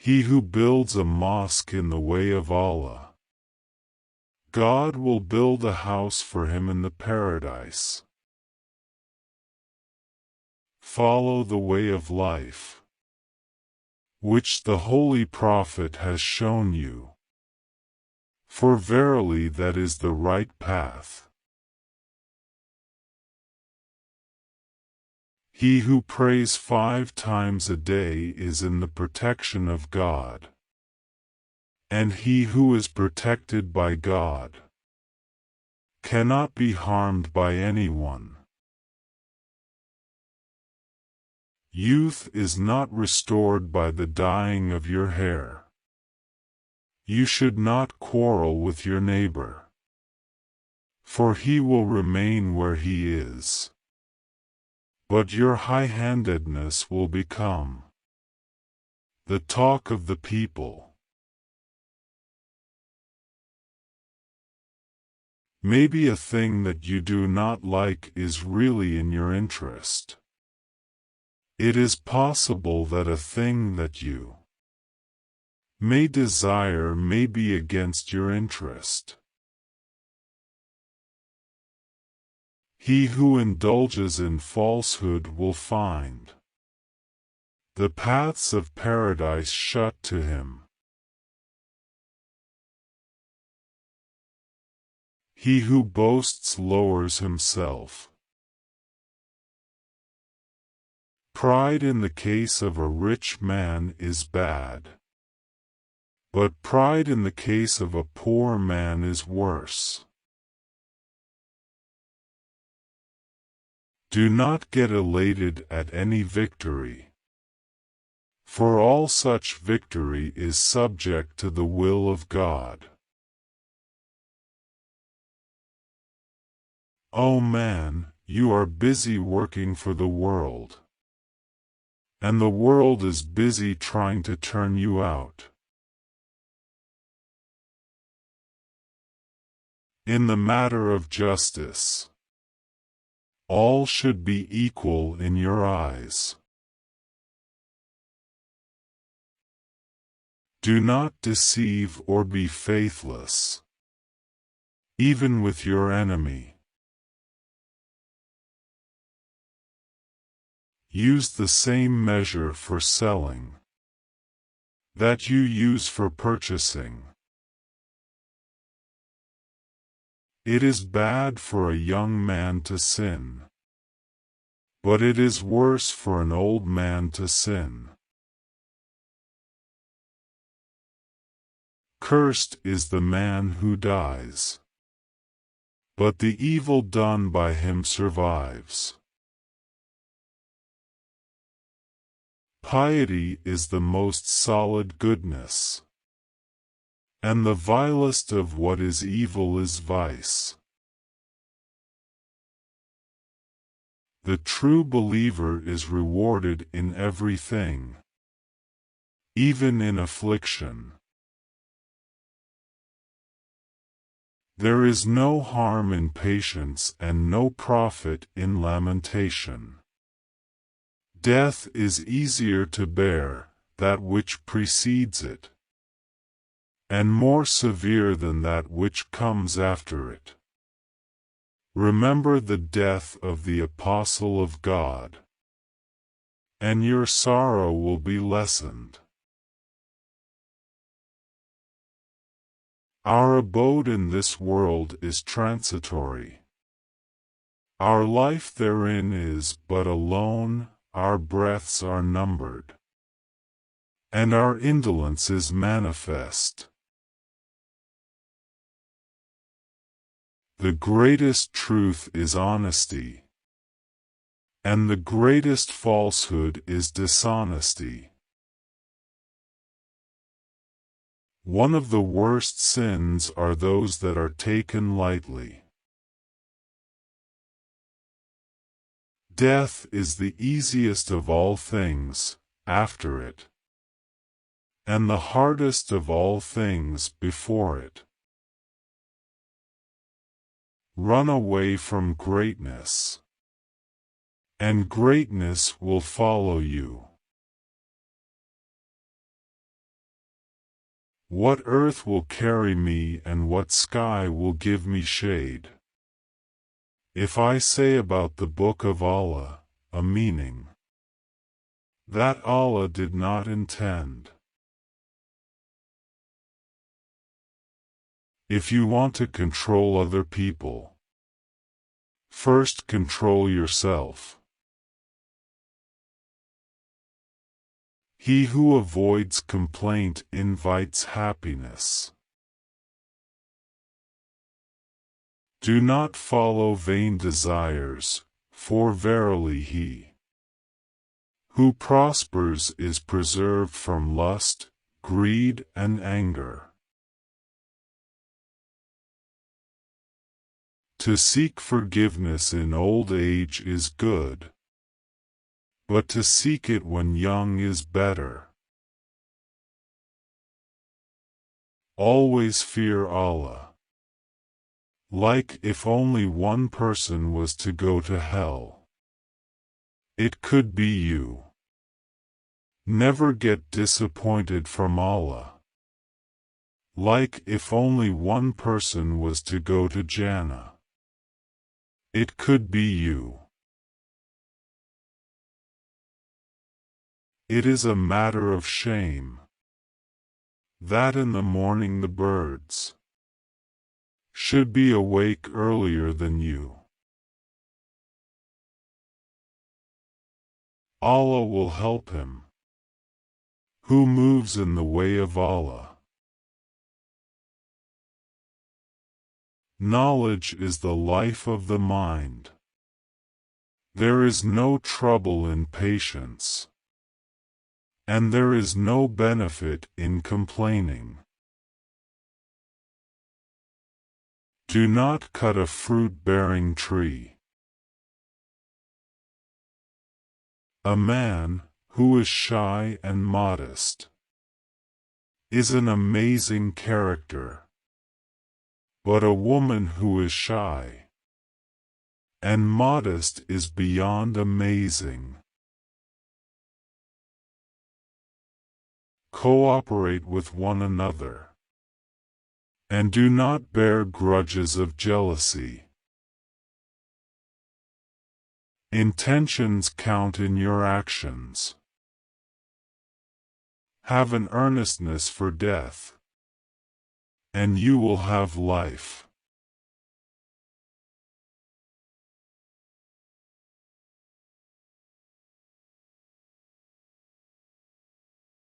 He who builds a mosque in the way of Allah, God will build a house for him in the paradise. Follow the way of life, which the Holy Prophet has shown you, for verily that is the right path. He who prays 5 times a day is in the protection of God, and he who is protected by God cannot be harmed by anyone. Youth is not restored by the dyeing of your hair. You should not quarrel with your neighbor, for he will remain where he is, but your high-handedness will become the talk of the people. Maybe a thing that you do not like is really in your interest. It is possible that a thing that you may desire may be against your interest. He who indulges in falsehood will find the paths of paradise shut to him. He who boasts lowers himself. Pride in the case of a rich man is bad, but pride in the case of a poor man is worse. Do not get elated at any victory, for all such victory is subject to the will of God. O man, you are busy working for the world, and the world is busy trying to turn you out. In the matter of justice, all should be equal in your eyes. Do not deceive or be faithless, even with your enemy. Use the same measure for selling that you use for purchasing. It is bad for a young man to sin, but it is worse for an old man to sin. Cursed is the man who dies, but the evil done by him survives. Piety is the most solid goodness, and the vilest of what is evil is vice. The true believer is rewarded in everything, even in affliction. There is no harm in patience and no profit in lamentation. Death is easier to bear, that which precedes it, and more severe than that which comes after it. Remember the death of the Apostle of God, and your sorrow will be lessened. Our abode in this world is transitory. Our life therein is but a loan. Our breaths are numbered, and our indolence is manifest. The greatest truth is honesty, and the greatest falsehood is dishonesty. One of the worst sins are those that are taken lightly. Death is the easiest of all things, after it, and the hardest of all things before it. Run away from greatness, and greatness will follow you. What earth will carry me and what sky will give me shade? If I say about the Book of Allah, a meaning that Allah did not intend. If you want to control other people, first control yourself. He who avoids complaint invites happiness. Do not follow vain desires, for verily he who prospers is preserved from lust, greed and anger. To seek forgiveness in old age is good, but to seek it when young is better. Always fear Allah. Like if only one person was to go to hell, it could be you. Never get disappointed from Allah. Like if only one person was to go to Jannah, it could be you. It is a matter of shame that in the morning the birds should be awake earlier than you. Allah will help him who moves in the way of Allah. Knowledge is the life of the mind. There is no trouble in patience, and there is no benefit in complaining. Do not cut a fruit-bearing tree. A man who is shy and modest is an amazing character, but a woman who is shy and modest is beyond amazing. Cooperate with one another, and do not bear grudges of jealousy. Intentions count in your actions. Have an earnestness for death, and you will have life.